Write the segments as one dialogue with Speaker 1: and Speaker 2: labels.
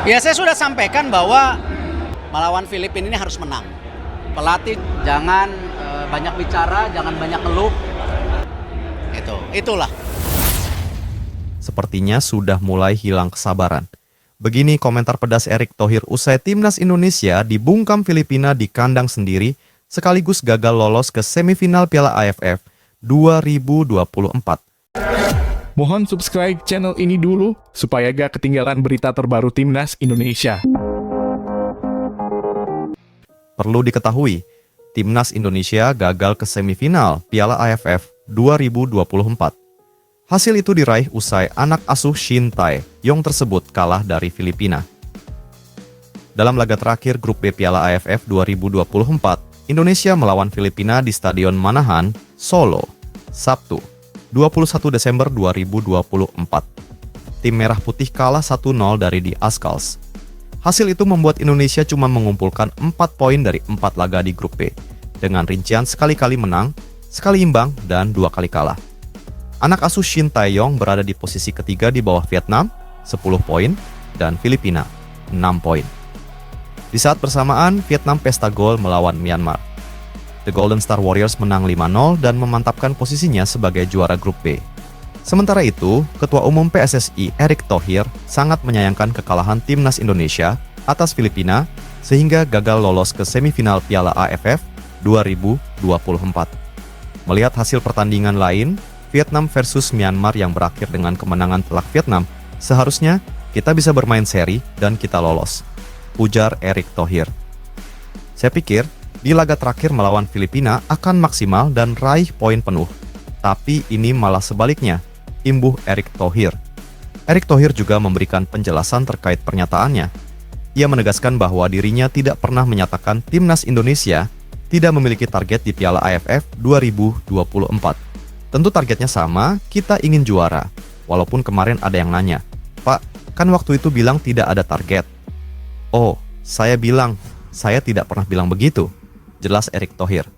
Speaker 1: Ya, saya sudah sampaikan bahwa melawan Filipina ini harus menang. Pelatih jangan banyak bicara, jangan banyak ngeluh. Itulah.
Speaker 2: Sepertinya sudah mulai hilang kesabaran. Begini komentar pedas Erick Thohir usai timnas Indonesia dibungkam Filipina di kandang sendiri sekaligus gagal lolos ke semifinal Piala AFF 2024.
Speaker 3: Mohon subscribe channel ini dulu supaya gak ketinggalan berita terbaru timnas Indonesia.
Speaker 2: Perlu diketahui, timnas Indonesia gagal ke semifinal Piala AFF 2024. Hasil itu diraih usai anak asuh Shin Tae-yong tersebut kalah dari Filipina. Dalam laga terakhir grup B Piala AFF 2024, Indonesia melawan Filipina di Stadion Manahan, Solo, Sabtu, 21 Desember 2024. Tim Merah Putih kalah 1-0 dari The Azkals. Hasil itu membuat Indonesia cuma mengumpulkan 4 poin dari 4 laga di grup B, dengan rincian sekali-kali menang, sekali imbang, dan 2 kali kalah. Anak asuh Shin Tae-yong berada di posisi ketiga di bawah Vietnam, 10 poin, dan Filipina, 6 poin. Di saat bersamaan, Vietnam pesta gol melawan Myanmar. The Golden Star Warriors menang 5-0 dan memantapkan posisinya sebagai juara grup B. Sementara itu, Ketua Umum PSSI Erick Thohir sangat menyayangkan kekalahan timnas Indonesia atas Filipina sehingga gagal lolos ke semifinal Piala AFF 2024. Melihat hasil pertandingan lain, Vietnam versus Myanmar yang berakhir dengan kemenangan telak Vietnam, seharusnya kita bisa bermain seri dan kita lolos, ujar Erick Thohir. Saya pikir, di laga terakhir melawan Filipina akan maksimal dan raih poin penuh. Tapi ini malah sebaliknya, imbuh Erick Thohir. Erick Thohir juga memberikan penjelasan terkait pernyataannya. Ia menegaskan bahwa dirinya tidak pernah menyatakan timnas Indonesia tidak memiliki target di Piala AFF 2024. Tentu targetnya sama, kita ingin juara. Walaupun kemarin ada yang nanya, "Pak, kan waktu itu bilang tidak ada target." "Oh, saya tidak pernah bilang begitu," jelas Erick Thohir.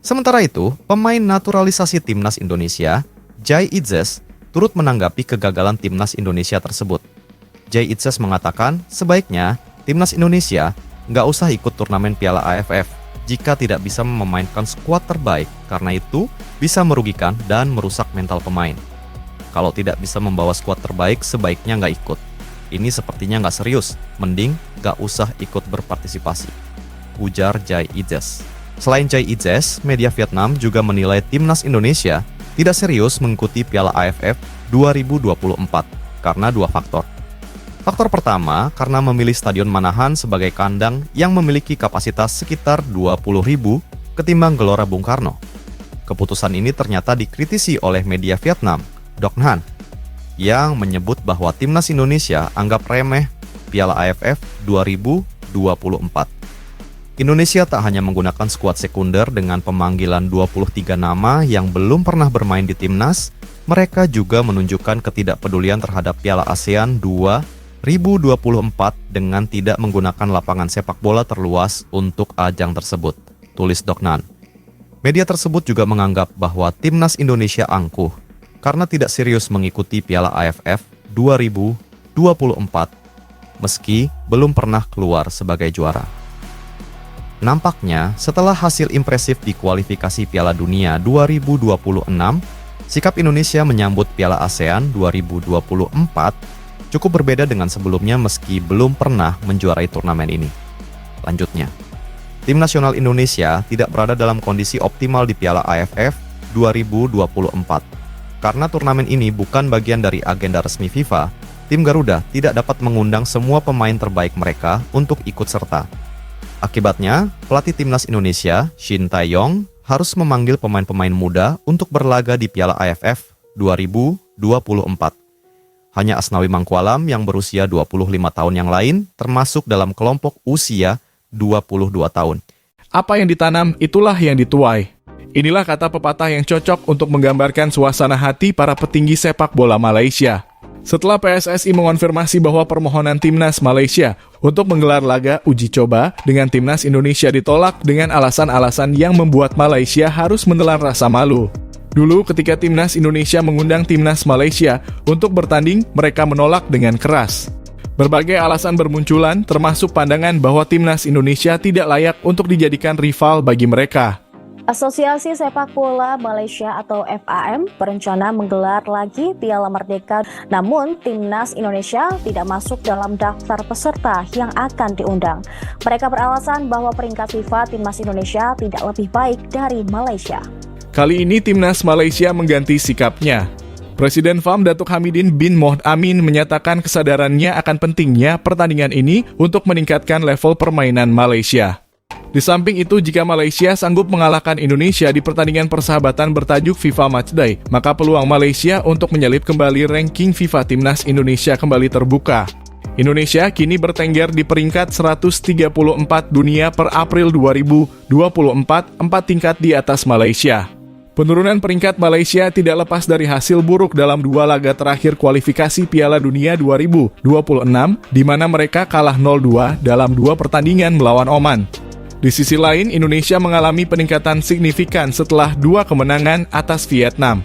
Speaker 2: Sementara itu, pemain naturalisasi timnas Indonesia, Jai Itzes, turut menanggapi kegagalan timnas Indonesia tersebut. Jai Itzes mengatakan, sebaiknya timnas Indonesia nggak usah ikut turnamen Piala AFF jika tidak bisa memainkan skuad terbaik, karena itu bisa merugikan dan merusak mental pemain. Kalau tidak bisa membawa skuad terbaik, sebaiknya nggak ikut. Ini sepertinya nggak serius, mending nggak usah ikut berpartisipasi, ujar Jai Itzes. Selain Jai Itzes, media Vietnam juga menilai timnas Indonesia tidak serius mengikuti Piala AFF 2024 karena 2 faktor. Faktor pertama, karena memilih Stadion Manahan sebagai kandang yang memiliki kapasitas sekitar 20.000 ketimbang Gelora Bung Karno. Keputusan ini ternyata dikritisi oleh media Vietnam, Doc Nhan, yang menyebut bahwa timnas Indonesia anggap remeh Piala AFF 2024. Indonesia tak hanya menggunakan skuad sekunder dengan pemanggilan 23 nama yang belum pernah bermain di timnas, mereka juga menunjukkan ketidakpedulian terhadap Piala ASEAN 2024 dengan tidak menggunakan lapangan sepak bola terluas untuk ajang tersebut, tulis Doc Nhan. Media tersebut juga menganggap bahwa timnas Indonesia angkuh karena tidak serius mengikuti Piala AFF 2024 meski belum pernah keluar sebagai juara. Nampaknya, setelah hasil impresif di kualifikasi Piala Dunia 2026, sikap Indonesia menyambut Piala ASEAN 2024 cukup berbeda dengan sebelumnya meski belum pernah menjuarai turnamen ini. Lanjutnya, tim nasional Indonesia tidak berada dalam kondisi optimal di Piala AFF 2024. Karena turnamen ini bukan bagian dari agenda resmi FIFA, tim Garuda tidak dapat mengundang semua pemain terbaik mereka untuk ikut serta. Akibatnya, pelatih timnas Indonesia, Shin Tae-yong, harus memanggil pemain-pemain muda untuk berlaga di Piala AFF 2024. Hanya Asnawi Mangkualam yang berusia 25 tahun yang lain termasuk dalam kelompok usia 22 tahun.
Speaker 3: Apa yang ditanam, itulah yang dituai. Inilah kata pepatah yang cocok untuk menggambarkan suasana hati para petinggi sepak bola Malaysia. Setelah PSSI mengonfirmasi bahwa permohonan timnas Malaysia untuk menggelar laga uji coba dengan timnas Indonesia ditolak dengan alasan-alasan yang membuat Malaysia harus menelan rasa malu. Dulu ketika timnas Indonesia mengundang timnas Malaysia untuk bertanding, mereka menolak dengan keras. Berbagai alasan bermunculan, termasuk pandangan bahwa timnas Indonesia tidak layak untuk dijadikan rival bagi mereka.
Speaker 4: Asosiasi Sepak Bola Malaysia atau FAM berencana menggelar lagi Piala Merdeka, namun timnas Indonesia tidak masuk dalam daftar peserta yang akan diundang. Mereka beralasan bahwa peringkat FIFA timnas Indonesia tidak lebih baik dari Malaysia.
Speaker 3: Kali ini timnas Malaysia mengganti sikapnya. Presiden FAM Datuk Hamidin bin Mohd Amin menyatakan kesadarannya akan pentingnya pertandingan ini untuk meningkatkan level permainan Malaysia. Di samping itu, jika Malaysia sanggup mengalahkan Indonesia di pertandingan persahabatan bertajuk FIFA Matchday, maka peluang Malaysia untuk menyalip kembali ranking FIFA Timnas Indonesia kembali terbuka. Indonesia kini bertengger di peringkat 134 dunia per April 2024, 4 tingkat di atas Malaysia. Penurunan peringkat Malaysia tidak lepas dari hasil buruk dalam 2 laga terakhir kualifikasi Piala Dunia 2026, di mana mereka kalah 0-2 dalam 2 pertandingan melawan Oman. Di sisi lain, Indonesia mengalami peningkatan signifikan setelah 2 kemenangan atas Vietnam.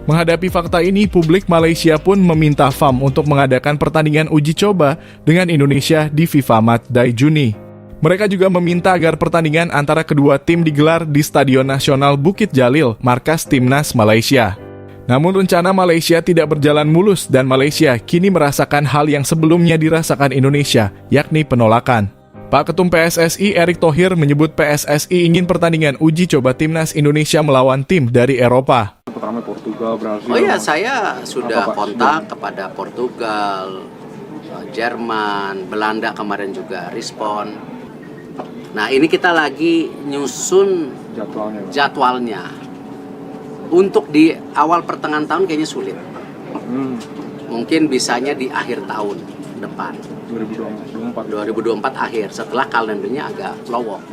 Speaker 3: Menghadapi fakta ini, publik Malaysia pun meminta FAM untuk mengadakan pertandingan uji coba dengan Indonesia di FIFA Matchday Juni. Mereka juga meminta agar pertandingan antara kedua tim digelar di Stadion Nasional Bukit Jalil, markas Timnas Malaysia. Namun rencana Malaysia tidak berjalan mulus dan Malaysia kini merasakan hal yang sebelumnya dirasakan Indonesia, yakni penolakan. Pak Ketum PSSI Erick Thohir menyebut PSSI ingin pertandingan uji coba timnas Indonesia melawan tim dari Eropa.
Speaker 5: Pertama Portugal, Brasil.
Speaker 1: Oh ya, saya sudah kontak kepada Portugal, Jerman, Belanda kemarin juga respon. Nah, ini kita lagi nyusun jadwalnya. Untuk di awal pertengahan tahun kayaknya sulit. Mungkin bisanya di akhir tahun depan. 2024 akhir, setelah kalendernya agak lowong.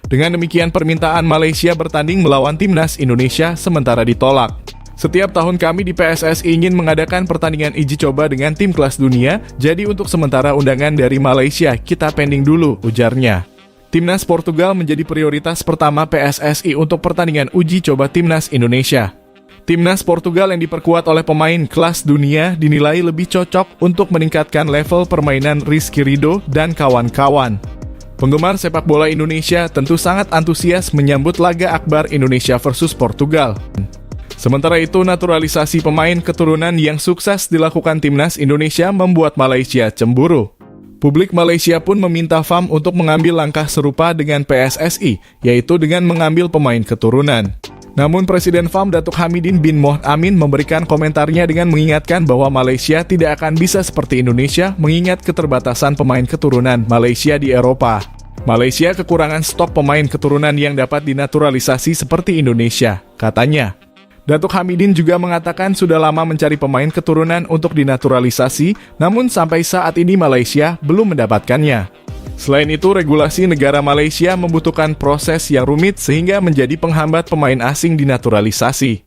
Speaker 3: Dengan demikian, permintaan Malaysia bertanding melawan timnas Indonesia sementara ditolak. Setiap tahun kami di PSSI ingin mengadakan pertandingan uji coba dengan tim kelas dunia, jadi untuk sementara undangan dari Malaysia kita pending dulu, ujarnya. Timnas Portugal menjadi prioritas pertama PSSI untuk pertandingan uji coba timnas Indonesia. Timnas Portugal yang diperkuat oleh pemain kelas dunia dinilai lebih cocok untuk meningkatkan level permainan Rizky Ridho dan kawan-kawan. Penggemar sepak bola Indonesia tentu sangat antusias menyambut laga akbar Indonesia versus Portugal. Sementara itu, naturalisasi pemain keturunan yang sukses dilakukan timnas Indonesia membuat Malaysia cemburu. Publik Malaysia pun meminta FAM untuk mengambil langkah serupa dengan PSSI, yaitu dengan mengambil pemain keturunan. Namun Presiden FAM Datuk Hamidin bin Mohd Amin memberikan komentarnya dengan mengingatkan bahwa Malaysia tidak akan bisa seperti Indonesia mengingat keterbatasan pemain keturunan Malaysia di Eropa. Malaysia kekurangan stok pemain keturunan yang dapat dinaturalisasi seperti Indonesia, katanya. Datuk Hamidin juga mengatakan sudah lama mencari pemain keturunan untuk dinaturalisasi, namun sampai saat ini Malaysia belum mendapatkannya. Selain itu, regulasi negara Malaysia membutuhkan proses yang rumit sehingga menjadi penghambat pemain asing dinaturalisasi.